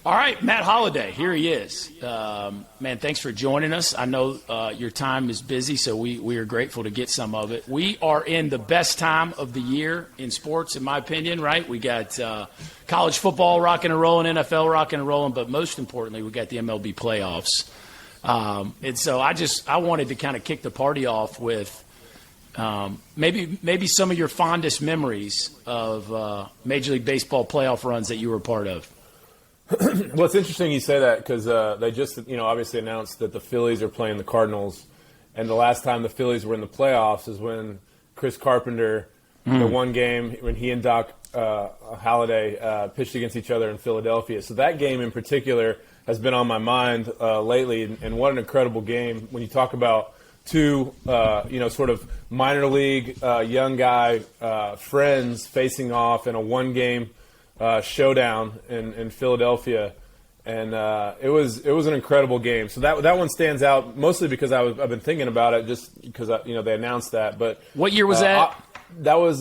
All right, Matt Holliday, here he is. Man, thanks for joining us. I know your time is busy, so we are grateful to get some of it. We are in the best time of the year in sports, in my opinion, right? We got college football rocking and rolling, NFL rocking and rolling, but most importantly, we got the MLB playoffs. And so I wanted to kind of kick the party off with maybe some of your fondest memories of Major League Baseball playoff runs that you were a part of. Well, it's interesting you say that because they just, obviously announced that the Phillies are playing the Cardinals, and the last time the Phillies were in the playoffs is when Chris Carpenter, the one game when he and Doc Holliday pitched against each other in Philadelphia. So that game in particular has been on my mind lately, and what an incredible game when you talk about two, sort of minor league young guy friends facing off in a one-game showdown in Philadelphia, and it was an incredible game. So that one stands out mostly because I've been thinking about it just because they announced that. But what year was that? That was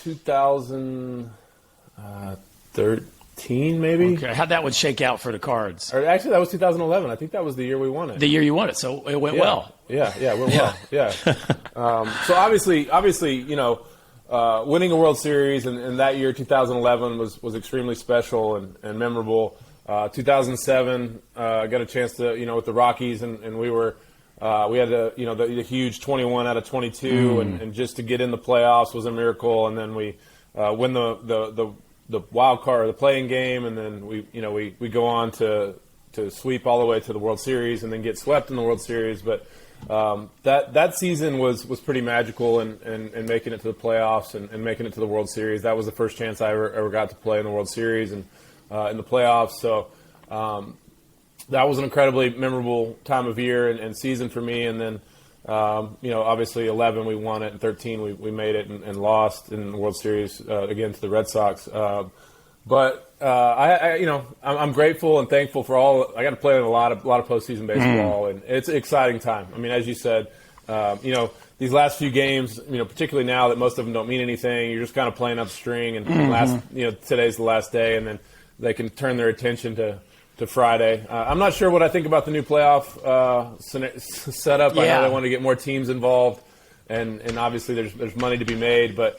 2013 maybe. Okay, how'd that one shake out for the Cards? Or actually, that was 2011. I think that was the year we won it. The year you won it, so it went well. Yeah, it went well. Yeah. So obviously, winning a World Series and that year, 2011, was extremely special and memorable. 2007, got a chance to, with the Rockies, and we had the huge 21 out of 22, and just to get in the playoffs was a miracle. And then we win the wild card, the playing game, and then we go on to sweep all the way to the World Series and then get swept in the World Series. But that season was pretty magical, and making it to the playoffs and making it to the World Series. That was the first chance I ever got to play in the World Series and in the playoffs. So that was an incredibly memorable time of year and season for me. And then obviously 11 we won it, and 13 we made it and lost in the World Series again to the Red Sox. But I'm grateful and thankful for all. I got to play in a lot of postseason baseball, and it's an exciting time. I mean, as you said, these last few games, particularly now that most of them don't mean anything, you're just kind of playing up the string. And today's the last day, and then they can turn their attention to Friday. I'm not sure what I think about the new playoff setup. Yeah. I know they want to get more teams involved, and obviously there's money to be made, but.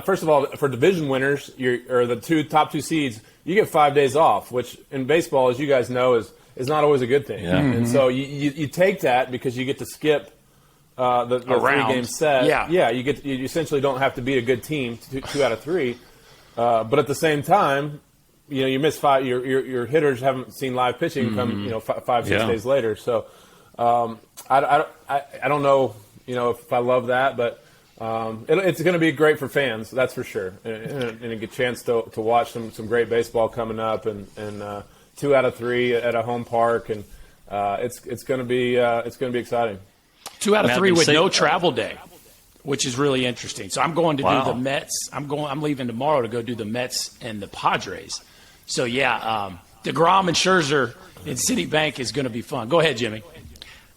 First of all, for division winners, or the top two seeds, you get 5 days off, which in baseball, as you guys know, is not always a good thing. Yeah. And so you take that because you get to skip the 3-game set. Yeah. You essentially don't have to beat a good team, two out of three. But at the same time, you miss 5. Your hitters haven't seen live pitching come 5-6 days later. So I don't know if I love that, but. It's going to be great for fans, that's for sure, and a good chance to watch some great baseball coming up, and 2 out of 3 at a home park, and it's going to be exciting. 2 out of 3 with no travel day, which is really interesting. So I'm going to do the Mets. I'm leaving tomorrow to go do the Mets and the Padres. So DeGrom and Scherzer in Citibank is going to be fun. Go ahead, Jimmy.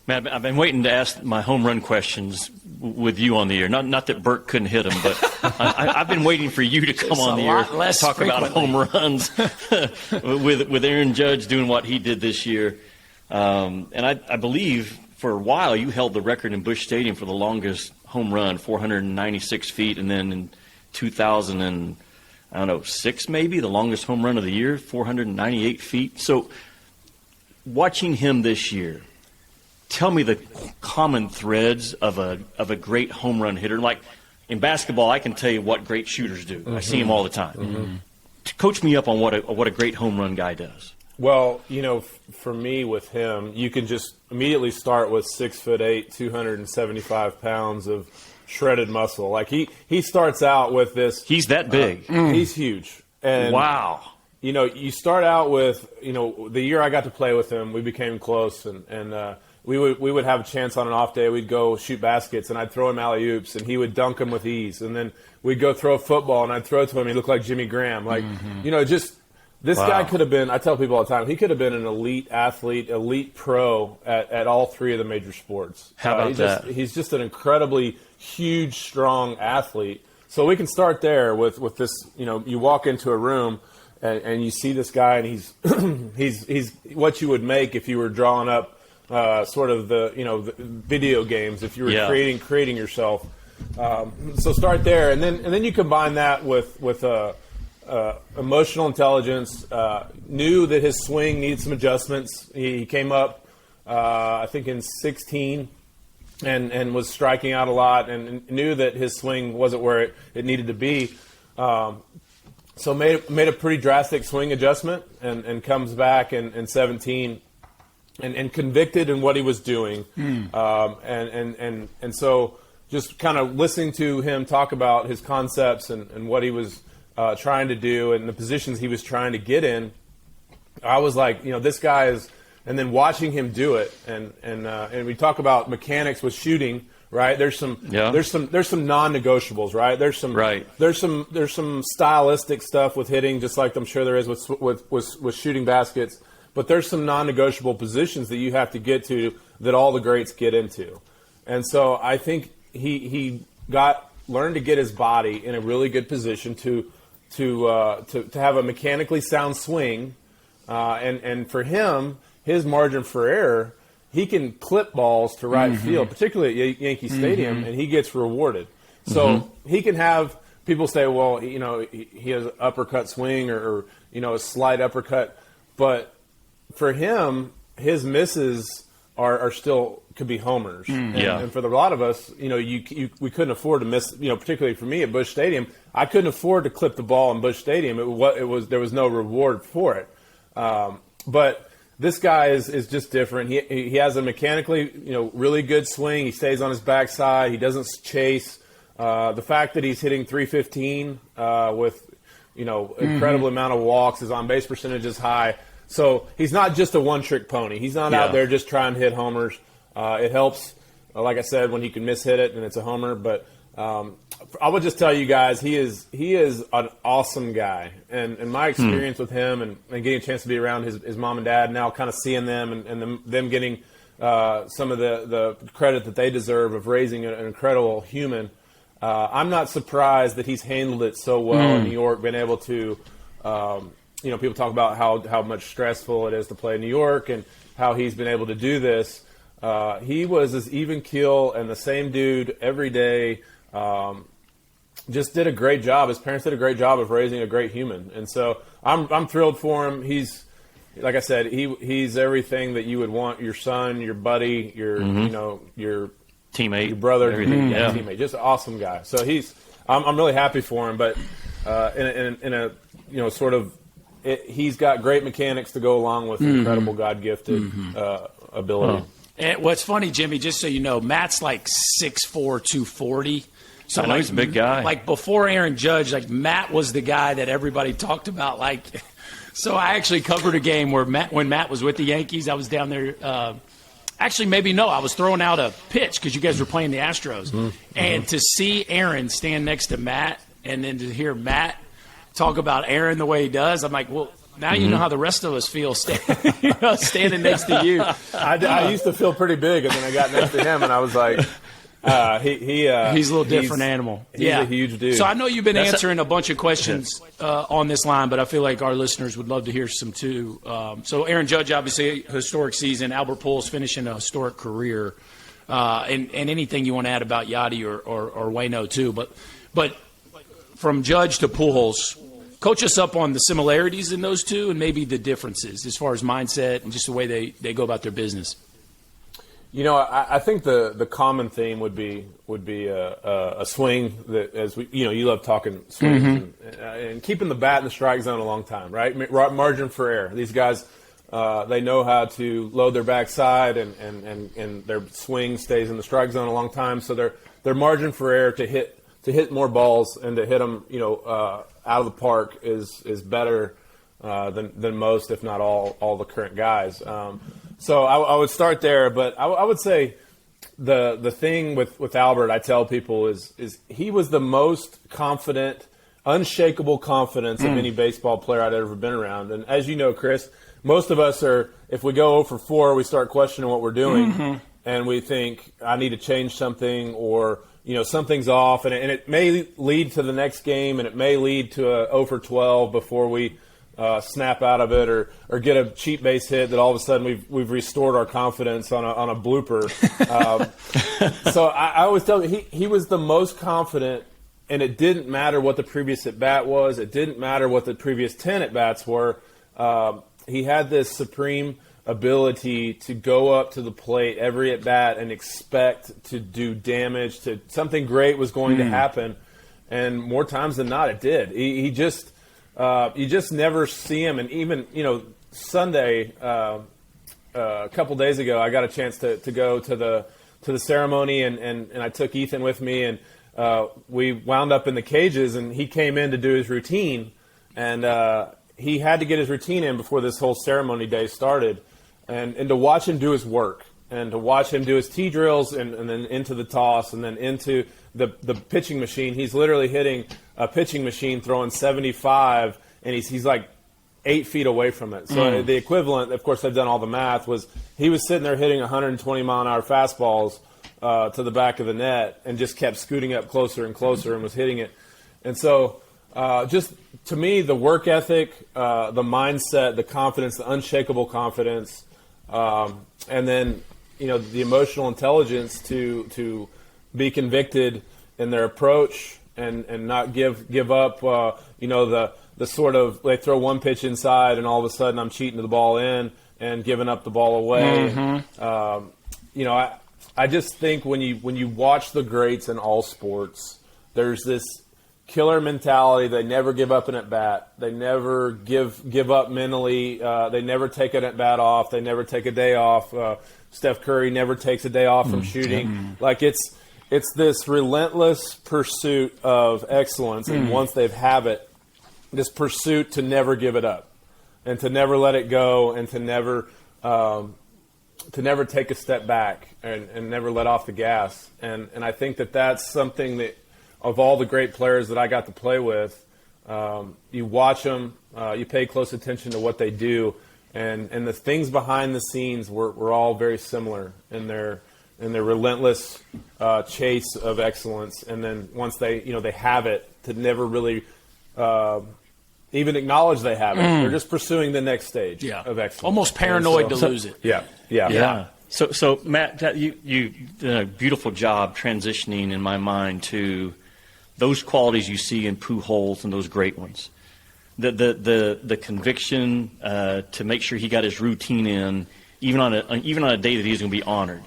Matt, I've been waiting to ask my home run questions with you on the air. Not that Burke couldn't hit them, but I've been waiting for you to come on the air and talk about home runs with Aaron Judge doing what he did this year. And I believe for a while you held the record in Busch Stadium for the longest home run, 496 feet, and then in 2006 maybe, the longest home run of the year, 498 feet. So watching him this year, tell me the common threads of a great home run hitter. Like in basketball, I can tell you what great shooters do. I see them all the time. Coach me up on what a great home run guy does. Well, for me with him, you can just immediately start with 6'8", 275 pounds of shredded muscle. Like he starts out with this. He's that big. He's huge. And wow. You start out with the year I got to play with him, we became close, and we would have a chance on an off day. We'd go shoot baskets, and I'd throw him alley-oops, and he would dunk them with ease. And then we'd go throw a football, and I'd throw it to him. He looked like Jimmy Graham. Like, this guy could have been, I tell people all the time, he could have been an elite athlete, elite pro at all 3 of the major sports. How about that? He's just an incredibly huge, strong athlete. So we can start there with this, you walk into a room, and you see this guy, and he's he's what you would make if you were drawing up sort of the the video games, if you were creating yourself. So start there, and then you combine that with emotional intelligence. Knew that his swing needed some adjustments. He came up, I think, in 16, and was striking out a lot, and knew that his swing wasn't where it needed to be. So made a pretty drastic swing adjustment, and comes back in 17, and convicted in what he was doing, and so just kind of listening to him talk about his concepts and what he was trying to do and the positions he was trying to get in, I was like, this guy is. And then watching him do it, and we talk about mechanics with shooting, right? There's some non-negotiables, right? There's some stylistic stuff with hitting, just like I'm sure there is with shooting baskets. But there's some non-negotiable positions that you have to get to that all the greats get into, and so I think he learned to get his body in a really good position to have a mechanically sound swing, and for him. His margin for error, he can clip balls to right field, particularly at Yankee Stadium, and he gets rewarded. So he can have people say, well, he has an uppercut swing or a slight uppercut. But for him, his misses are still could be homers. And for a lot of us, we couldn't afford to miss, particularly for me at Busch Stadium, I couldn't afford to clip the ball in Busch Stadium. There was no reward for it. But this guy is just different. He has a mechanically, really good swing. He stays on his backside. He doesn't chase. The fact that he's hitting 315 with, incredible amount of walks, his on-base percentage is high. So he's not just a one-trick pony. He's not out there just trying to hit homers. It helps, like I said, when he can miss-hit it and it's a homer. But I would just tell you guys, he is an awesome guy, and my experience with him and getting a chance to be around his mom and dad, now kind of seeing them and them getting some of the credit that they deserve of raising an incredible human. I'm not surprised that he's handled it so well in New York, been able to, people talk about how much stressful it is to play in New York and how he's been able to do this. He was as even keel and the same dude every day. Just did a great job. His parents did a great job of raising a great human, and so I'm thrilled for him. He's, like I said, he's everything that you would want your son, your buddy, your your teammate, your brother, everything. Teammate. Just an awesome guy. So I'm really happy for him. But in a sort of, he's got great mechanics to go along with incredible God-gifted ability. And what's funny, Jimmy, just so you know, Matt's like 6'4", 240. So I know he's a big guy. Like before Aaron Judge, like Matt was the guy that everybody talked about. Like, so I actually covered a game where when Matt was with the Yankees, I was down there. I was throwing out a pitch because you guys were playing the Astros, and to see Aaron stand next to Matt, and then to hear Matt talk about Aaron the way he does, I'm like, well. Now you know how the rest of us feel standing next to you. I used to feel pretty big, and then I got next to him, and I was like, he's a little different animal. He's a huge dude. So I know you've been answering a bunch of questions on this line, but I feel like our listeners would love to hear some too. So Aaron Judge, obviously, a historic season. Albert Pujols finishing a historic career. And anything you want to add about Yachty or Waino too. But from Judge to Pujols, coach us up on the similarities in those two and maybe the differences as far as mindset and just the way they go about their business. I think the common theme would be a swing that, as we, you love talking swings and keeping the bat in the strike zone a long time, right? Margin for error. These guys, they know how to load their backside and their swing stays in the strike zone a long time. So their margin for error to hit more balls and to hit them, out of the park is better than most, if not all the current guys. So I would start there, but I would say the thing with Albert, I tell people is he was the most confident, unshakable confidence of any baseball player I'd ever been around. And as you know, Chris, most of us are, if we go 0 for 4, we start questioning what we're doing, and we think I need to change something or something's off, and it may lead to the next game, and it may lead to a 0 for 12 before we snap out of it or get a cheap base hit that all of a sudden we've restored our confidence on a blooper. So I always tell you, he was the most confident, and it didn't matter what the previous at-bat was. It didn't matter what the previous 10 at-bats were. He had this supreme ability to go up to the plate every at-bat and expect to do damage, to something great was going to happen. And more times than not, it did. He just you just never see him. And even, Sunday, a couple days ago, I got a chance to go to the ceremony, and I took Ethan with me, and we wound up in the cages, and he came in to do his routine, and he had to get his routine in before this whole ceremony day started, and to watch him do his work, and to watch him do his tee drills, and then into the toss, and then into the pitching machine. He's literally hitting a pitching machine, throwing 75, and he's like 8 feet away from it. So the equivalent, of course, I've done all the math, was he was sitting there hitting 120-mile-an-hour fastballs to the back of the net and just kept scooting up closer and closer and was hitting it. And so just to me, the work ethic, the mindset, the confidence, the unshakable confidence, and then the emotional intelligence to be convicted in their approach and not give up. The sort of, they throw one pitch inside and all of a sudden I'm cheating to the ball in and giving up the ball away. I just think when you watch the greats in all sports, there's this killer mentality. They never give up an at bat. They never give up mentally. They never take an at bat off. They never take a day off. Steph Curry never takes a day off from shooting. Like it's this relentless pursuit of excellence, and once they have it, this pursuit to never give it up, and to never let it go, and to never take a step back, and never let off the gas. And I think that's something that, of all the great players that I got to play with, you watch them, you pay close attention to what they do, and the things behind the scenes were all very similar in their relentless chase of excellence. And then once they have it, to never really even acknowledge they have it. They're just pursuing the next stage of excellence. Almost paranoid to lose it. Yeah. So Matt, you did a beautiful job transitioning in my mind to those qualities you see in Pujols and those great ones. The conviction to make sure he got his routine in, even on a day that he's going to be honored.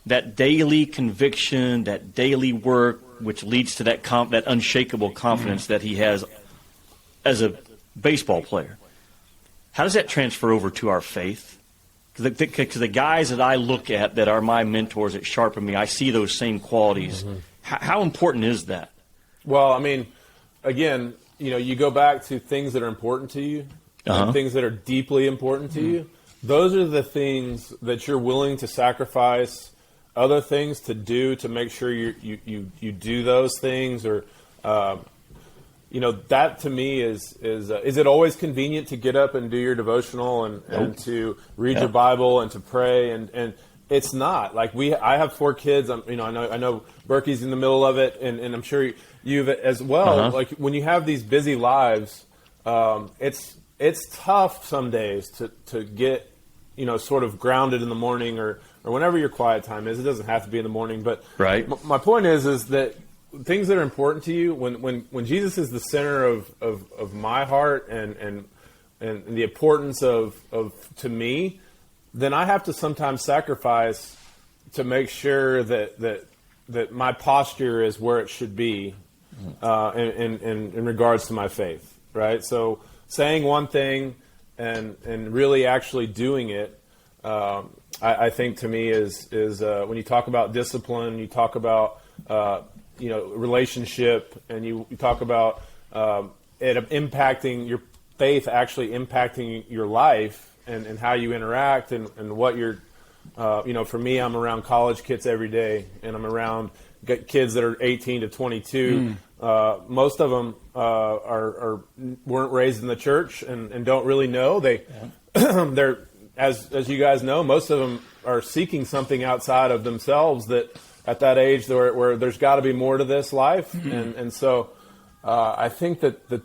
That daily conviction, that daily work, which leads to that unshakable confidence that he has as a baseball player. How does that transfer over to our faith? Because the guys that I look at that are my mentors that sharpen me, I see those same qualities. How important is that? Well, I mean, again, you go back to things that are important to you, and things that are deeply important to you. Those are the things that you're willing to sacrifice other things to do to make sure you do those things, or that to me is it always convenient to get up and do your devotional and to read your Bible and to pray, and it's not. Like I have 4 kids. I know Burke's in the middle of it, and I'm sure you've as well. Like when you have these busy lives, it's tough some days to get sort of grounded in the morning or whenever your quiet time is. It doesn't have to be in the morning, but my point is that things that are important to you, when Jesus is the center of my heart and the importance of to me, then I have to sometimes sacrifice to make sure that my posture is where it should be in regards to my faith, right? So saying one thing and really actually doing it, I think to me is when you talk about discipline, you talk about relationship, and you talk about it impacting your faith, actually impacting your life and how you interact and what you're. For me, I'm around college kids every day, and I'm around kids that are 18 to 22. Most of them weren't raised in the church and don't really know. They're as you guys know, most of them are seeking something outside of themselves that at that age where there's got to be more to this life. And so I think that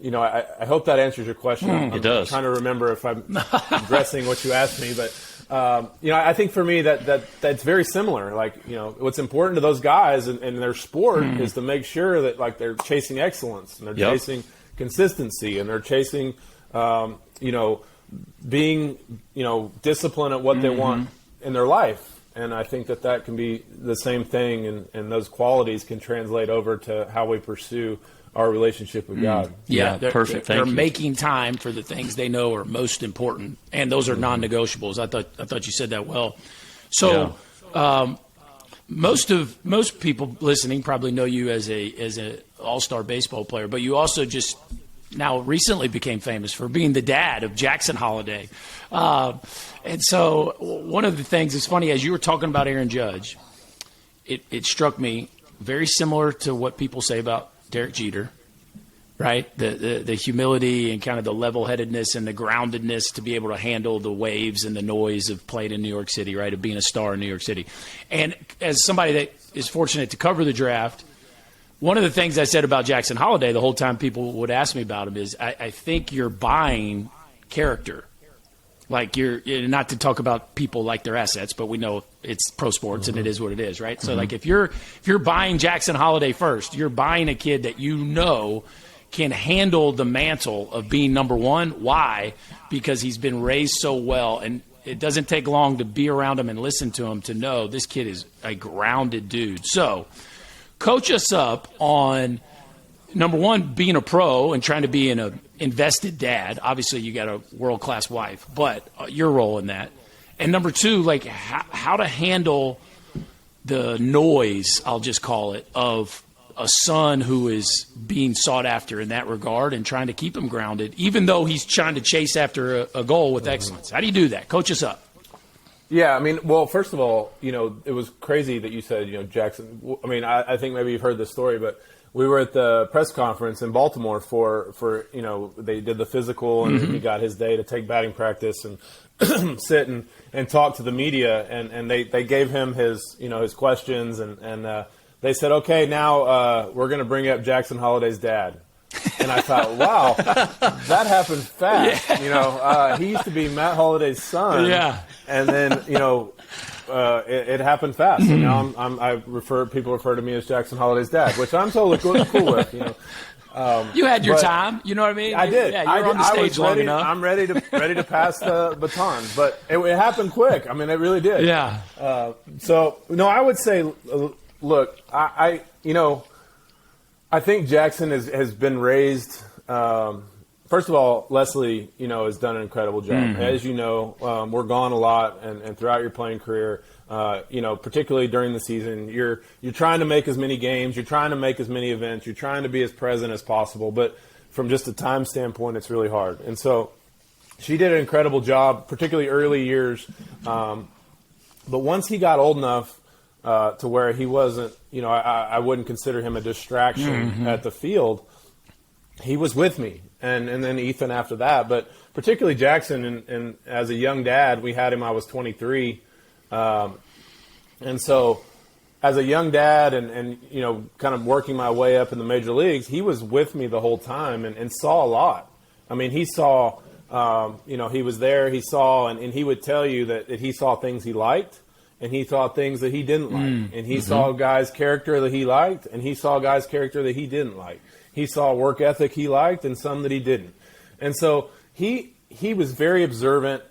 I hope that answers your question. I'm does. trying to remember if I'm addressing what you asked me, but I think for me that's very similar. Like, what's important to those guys in their sport is to make sure that like they're chasing excellence and they're chasing consistency and they're chasing, being, disciplined at what they want in their life. And I think that can be the same thing, and those qualities can translate over to how we pursue our relationship with God. Yeah, perfect. They're making time for the things they know are most important, and those are non-negotiables. I thought you said that well. So, most people listening probably know you as a all-star baseball player, but you also just now recently became famous for being the dad of Jackson Holliday. And so, one of the things is funny as you were talking about Aaron Judge, it struck me very similar to what people say about Derek Jeter, right? The humility and kind of the level-headedness and the groundedness to be able to handle the waves and the noise of playing in New York City, right, of being a star in New York City. And as somebody that is fortunate to cover the draft, one of the things I said about Jackson Holliday the whole time people would ask me about him is I think you're buying character. Like you're not to talk about people like their assets, but we know it's pro sports and it is what it is, right? So like if you're buying Jackson Holliday first, you're buying a kid that can handle the mantle of being number one. Why? Because he's been raised so well, and it doesn't take long to be around him and listen to him to know this kid is a grounded dude. So coach us up on number one, being a pro and trying to be an invested dad. Obviously, you got a world-class wife, but your role in that. And number two, like how to handle the noise, I'll just call it, of a son who is being sought after in that regard and trying to keep him grounded, even though he's trying to chase after a goal with excellence. How do you do that? Coach us up. Yeah, I mean, well, first of all, it was crazy that you said, Jackson. I mean, I think maybe you've heard this story, but we were at the press conference in Baltimore for they did the physical, and he got his day to take batting practice and sit and talk to the media, and they gave him his questions, and they said, okay, now we're going to bring up Jackson Holliday's dad. And I thought, wow, that happened fast. Yeah. He used to be Matt Holliday's son. Yeah. And then, it happened fast. And now people refer to me as Jackson Holliday's dad, which I'm totally cool with. You had your time. You know what I mean? I did. Yeah, you were on the stage long enough. I'm ready to pass the baton, but it happened quick. I mean, it really did. Yeah. I would say, look, I think Jackson has been raised. First of all, Leslie, has done an incredible job. As you know, we're gone a lot, and throughout your playing career, particularly during the season, you're trying to make as many games, you're trying to make as many events, you're trying to be as present as possible. But from just a time standpoint, it's really hard. And so she did an incredible job, particularly early years. But once he got old enough to where he wasn't, I wouldn't consider him a distraction at the field. He was with me, and then Ethan after that. But particularly Jackson, and as a young dad, we had him. I was 23, and so as a young dad, and kind of working my way up in the major leagues, he was with me the whole time and saw a lot. I mean, he saw, he was there. He saw, and he would tell you that he saw things he liked. And he saw things that he didn't like. And he saw guys' character that he liked, and he saw guys' character that he didn't like. He saw work ethic he liked and some that he didn't. And so he was very observant.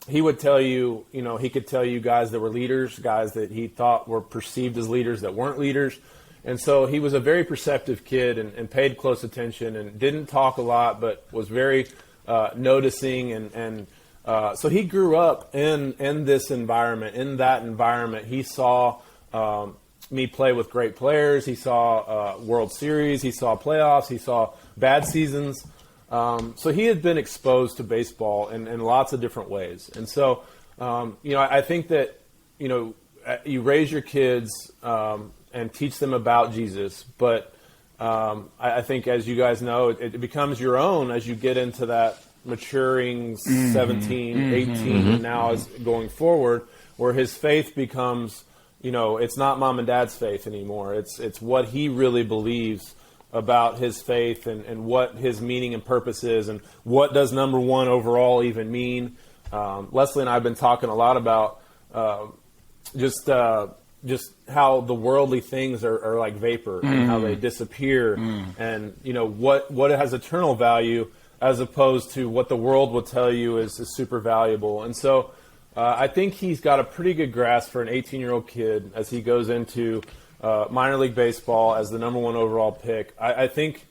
He would tell you, he could tell you guys that were leaders, guys that he thought were perceived as leaders that weren't leaders. And so he was a very perceptive kid and paid close attention and didn't talk a lot, but was very noticing and so he grew up in this environment, in that environment. He saw me play with great players. He saw World Series. He saw playoffs. He saw bad seasons. So he had been exposed to baseball in lots of different ways. And so, I think that, you raise your kids and teach them about Jesus. But I think, as you guys know, it becomes your own as you get into that maturing 17, 18, and now is going forward, where his faith becomes, it's not mom and dad's faith anymore. It's what he really believes about his faith and what his meaning and purpose is, and what does number one overall even mean. Leslie and I have been talking a lot about just how the worldly things are like vapor and how they disappear, and what has eternal value as opposed to what the world will tell you is super valuable. And so I think he's got a pretty good grasp for an 18-year-old kid as he goes into minor league baseball as the number one overall pick. I think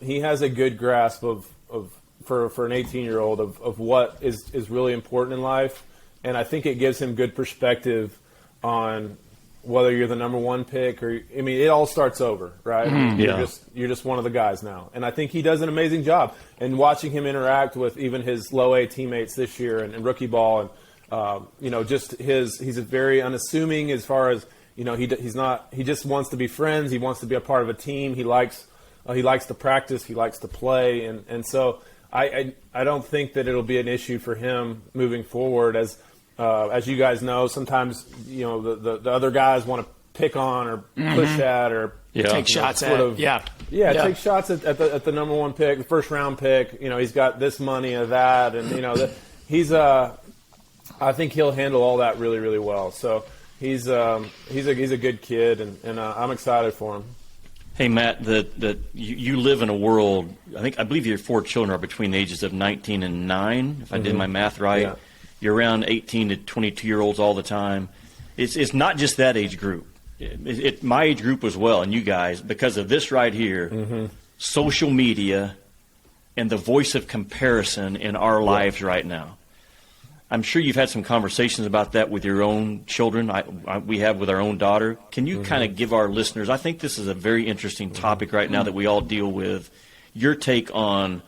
he has a good grasp for an 18-year-old of what is really important in life, and I think it gives him good perspective on whether you're the number one pick or, I mean, it all starts over, right? You're just one of the guys now. And I think he does an amazing job. And watching him interact with even his low A teammates this year and rookie ball, and he's very unassuming as far as, he just wants to be friends. He wants to be a part of a team. He likes to practice. He likes to play. And so I don't think that it'll be an issue for him moving forward. As you guys know, sometimes the other guys want to pick on or push at or take shots at. Take shots at the number one pick, the first round pick. He's got this money or that, and I think he'll handle all that really, really well. So he's a good kid, and I'm excited for him. Hey, Matt, that you live in a world. I believe your 4 children are between the ages of 19 and 9, if I did my math right. Yeah. You're around 18 to 22-year-olds all the time. It's not just that age group. My age group as well, and you guys, because of this right here, social media and the voice of comparison in our lives right now. I'm sure you've had some conversations about that with your own children. We have with our own daughter. Can you kind of give our listeners, I think this is a very interesting topic right now that we all deal with, your take on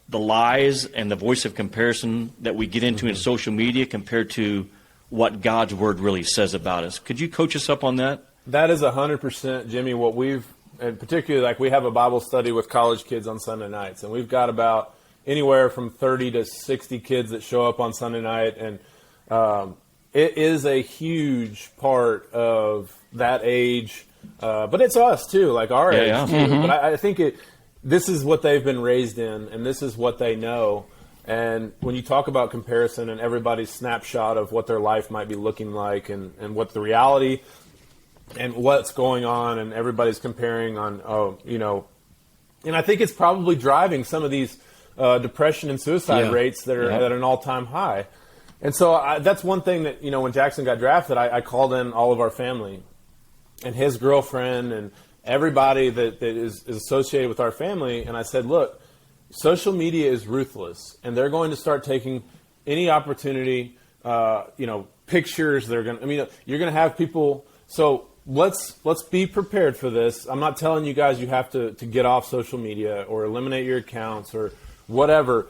the lies and the voice of comparison that we get into in social media compared to what God's Word really says about us. Could you coach us up on that? That is 100%, Jimmy, what and particularly, we have a Bible study with college kids on Sunday nights, and we've got about anywhere from 30 to 60 kids that show up on Sunday night, and it is a huge part of that age, but it's us too, like our age too. But I think this is what they've been raised in, and this is what they know. And when you talk about comparison and everybody's snapshot of what their life might be looking like and what the reality and what's going on, and everybody's comparing on, and I think it's probably driving some of these depression and suicide rates that are at an all-time high. And so that's one thing that, when Jackson got drafted, I called in all of our family and his girlfriend and everybody that is associated with our family, and I said, look, social media is ruthless, and they're going to start taking any opportunity, pictures. You're going to have people. So let's be prepared for this. I'm not telling you guys you have to get off social media or eliminate your accounts or whatever,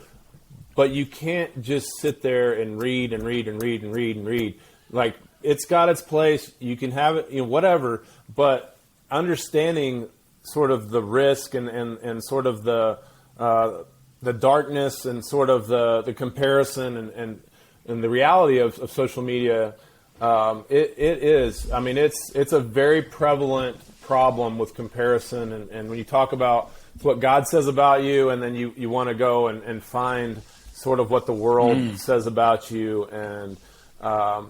but you can't just sit there and read and read and read and read and read. Like, it's got its place. You can have it, whatever, but understanding sort of the risk and sort of the darkness and sort of the comparison and the reality of social media, it is. I mean, it's a very prevalent problem with comparison, and when you talk about what God says about you, and then you want to go and find sort of what the world says about you, and I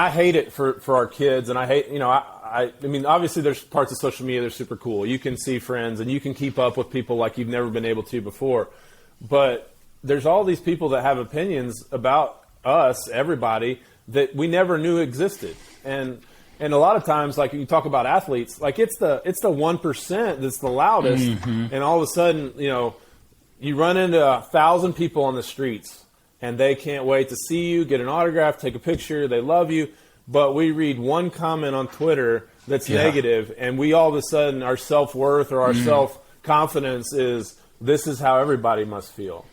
hate it for our kids, and I hate, I mean, obviously there's parts of social media that are super cool. You can see friends, and you can keep up with people like you've never been able to before. But there's all these people that have opinions about us, everybody, that we never knew existed. And a lot of times, like you talk about athletes, like it's the 1% that's the loudest, and all of a sudden, you run into 1,000 people on the streets, and they can't wait to see you, get an autograph, take a picture, they love you. But we read one comment on Twitter that's negative, and we all of a sudden, our self-worth or our self-confidence this is how everybody must feel.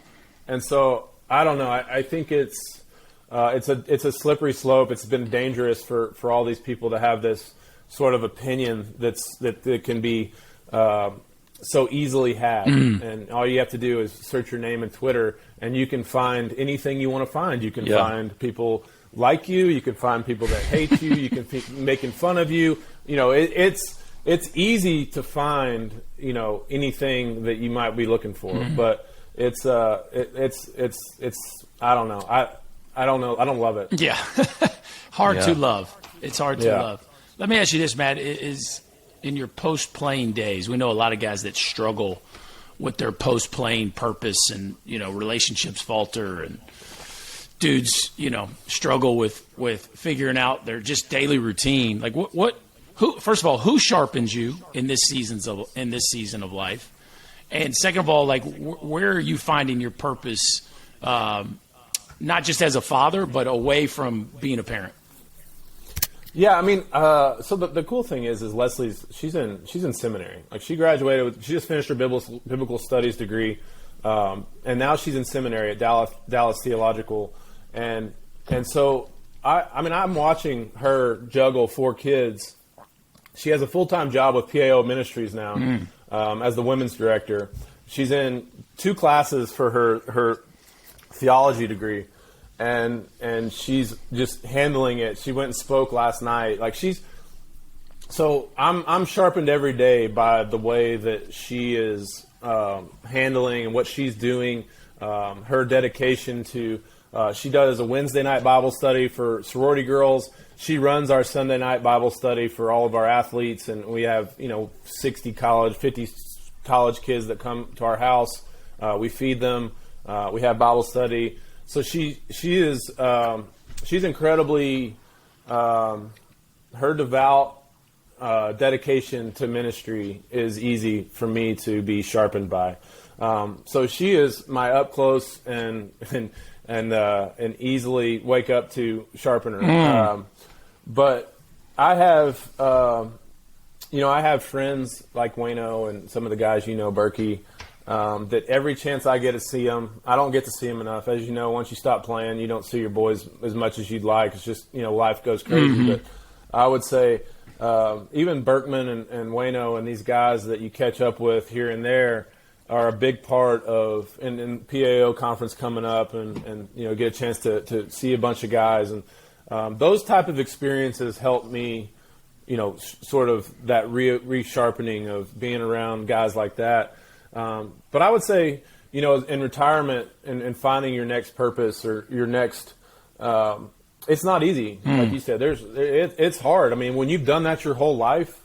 And so, I don't know, I think it's a slippery slope. It's been dangerous for all these people to have this sort of opinion that can be so easily had. And all you have to do is search your name in Twitter, and you can find anything you want to find. You can find people like you. You can find people that hate you. You can making fun of you. It's it's easy to find, anything that you might be looking for, but it's I don't know. I don't know. I don't love it. Yeah. Hard to love. It's hard to love. Let me ask you this, Matt, is in your post-playing days, we know a lot of guys that struggle with their post-playing purpose and, relationships falter and dudes, struggle with figuring out their just daily routine. Like who first of all, who sharpens you in this season of life? And second of all, like where are you finding your purpose, not just as a father, but away from being a parent? Yeah, I mean, so the cool thing is she's in seminary. Like she graduated, she just finished her biblical studies degree, and now she's in seminary at Dallas Theological, and so I'm watching her juggle 4 kids. She has a full-time job with PAO Ministries now as the women's director. She's in 2 classes for her theology degree. And she's just handling it. She went and spoke last night. Like I'm sharpened every day by the way that she is handling and what she's doing. Her dedication to she does a Wednesday night Bible study for sorority girls. She runs our Sunday night Bible study for all of our athletes, and we have 50 college kids that come to our house. We feed them. We have Bible study. So she is she's incredibly her devout dedication to ministry is easy for me to be sharpened by. So she is my up close and easily wake up to sharpener. But I have I have friends like Wayno and some of the guys Burke. That every chance I get to see them, I don't get to see them enough. As you know, once you stop playing, you don't see your boys as much as you'd like. It's just, life goes crazy. But I would say even Berkman and Wayno and these guys that you catch up with here and there are a big part of, and PAO conference coming up and get a chance to see a bunch of guys. And those type of experiences help me, sort of that resharpening of being around guys like that. But I would say, in retirement and finding your next purpose or your next, it's not easy. Like you said, it's hard. I mean, when you've done that your whole life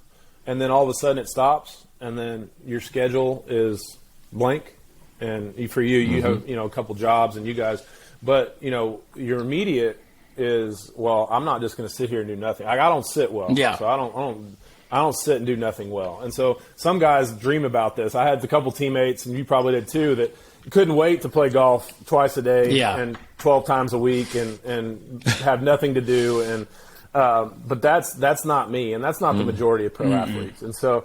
and then all of a sudden it stops and then your schedule is blank and for you have, a couple jobs and you guys, but your immediate is, well, I'm not just going to sit here and do nothing. I don't sit well. Yeah. So I don't sit and do nothing well. And so some guys dream about this. I had a couple teammates, and you probably did too, that couldn't wait to play golf twice a day and 12 times a week and have nothing to do. And but that's not me, and that's not the majority of pro athletes. And so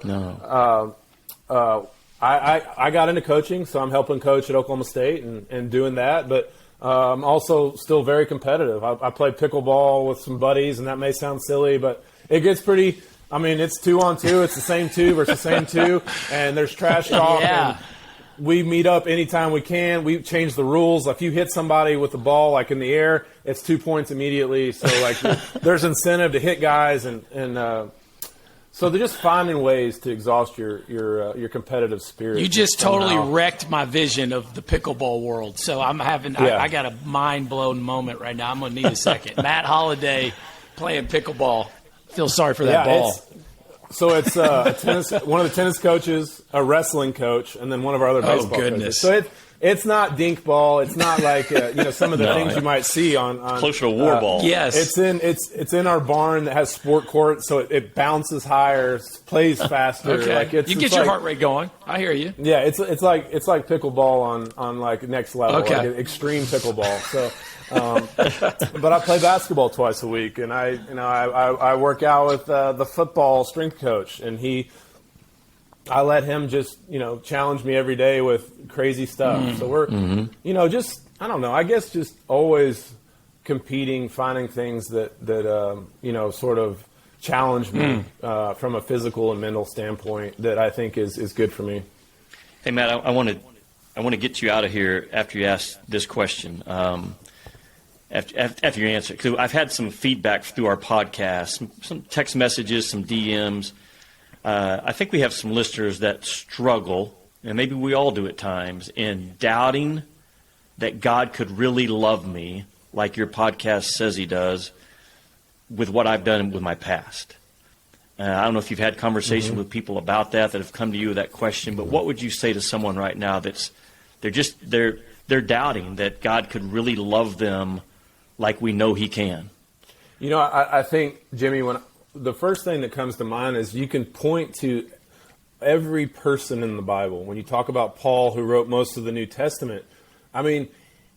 I got into coaching, so I'm helping coach at Oklahoma State and doing that. But I'm also still very competitive. I play pickleball with some buddies, and that may sound silly, but it gets pretty – I mean, it's 2-on-2. It's the same 2 versus the same 2, and there's trash talk. And we meet up anytime we can. We change the rules. If you hit somebody with the ball, like in the air, it's 2 points immediately. So, like, there's incentive to hit guys, and so they're just finding ways to exhaust your competitive spirit. You just totally wrecked my vision of the pickleball world. So I'm having I got a mind blown moment right now. I'm gonna need a second. Matt Holliday playing pickleball. Feel sorry for that ball. It's one of the tennis coaches, a wrestling coach, and then one of our other baseball coaches. So it's not dink ball. It's not like some of the things you might see on closer to war ball. Yes, it's in our barn that has sport court, so it bounces higher, plays faster. Okay, like you get your heart rate going. I hear you. Yeah, it's like pickleball on like next level, like extreme pickleball. So. But I play basketball twice a week, and I work out with the football strength coach, and I let him just challenge me every day with crazy stuff. So we're just I don't know, I guess just always competing, finding things that sort of challenge me from a physical and mental standpoint that I think is good for me. Hey Matt, I want to get you out of here after you ask this question. After your answer, because I've had some feedback through our podcast, some text messages, some DMs. I think we have some listeners that struggle, and maybe we all do at times, in doubting that God could really love me like your podcast says he does with what I've done with my past. I don't know if you've had conversation with people about that have come to you with that question, but what would you say to someone right now they're doubting that God could really love them like we know he can? You know, I think, Jimmy, the first thing that comes to mind is you can point to every person in the Bible. When you talk about Paul, who wrote most of the New Testament, I mean,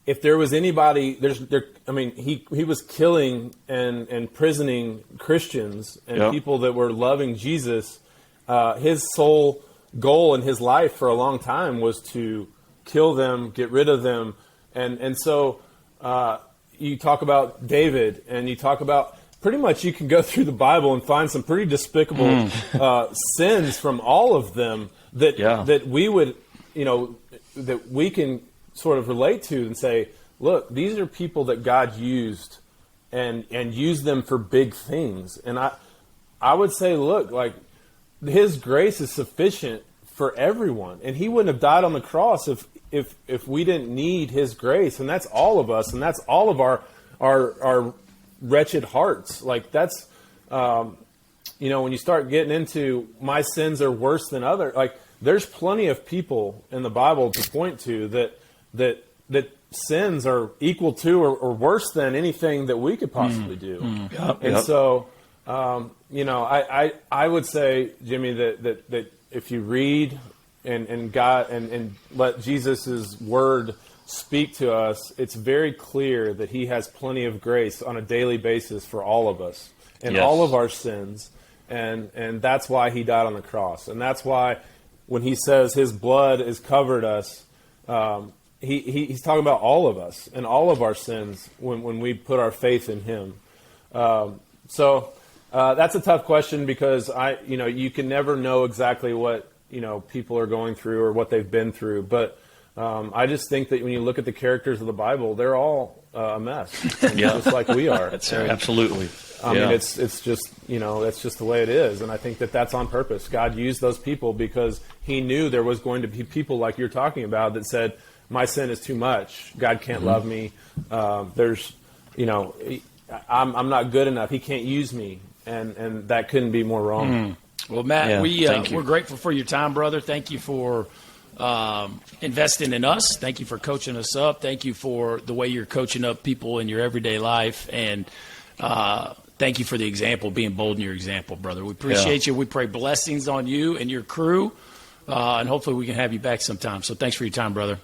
if there was anybody, he was killing and imprisoning Christians and people that were loving Jesus. His sole goal in his life for a long time was to kill them, get rid of them. And so you talk about David, and you talk about pretty much you can go through the Bible and find some pretty despicable sins from all of them that we would, that we can sort of relate to and say, look, these are people that God used and used them for big things. And I would say, look, like his grace is sufficient for everyone. And he wouldn't have died on the cross if we didn't need his grace. And that's all of us. And that's all of our wretched hearts. Like that's, when you start getting into my sins are worse than others, like there's plenty of people in the Bible to point to that sins are equal to or worse than anything that we could possibly do. So, I would say, Jimmy, that if you read and God and let Jesus' word speak to us, it's very clear that he has plenty of grace on a daily basis for all of us and all of our sins. And that's why he died on the cross. And that's why when he says his blood has covered us, he's talking about all of us and all of our sins when we put our faith in him. So that's a tough question because you can never know exactly what people are going through or what they've been through. But I just think that when you look at the characters of the Bible, they're all a mess, just like we are. That's absolutely. I mean, it's just that's just the way it is, and I think that that's on purpose. God used those people because he knew there was going to be people like you're talking about that said, my sin is too much. God can't love me. There's, I'm not good enough. He can't use me. And that couldn't be more wrong. Well, Matt, we're grateful for your time, brother. Thank you for investing in us. Thank you for coaching us up. Thank you for the way you're coaching up people in your everyday life. And thank you for the example, being bold in your example, brother. We appreciate you. We pray blessings on you and your crew. And hopefully we can have you back sometime. So thanks for your time, brother.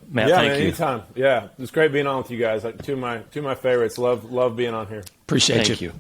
Matt, thank you. Anytime. Yeah, it's great being on with you guys. Two of my favorites. Love being on here. Appreciate you. Thank you.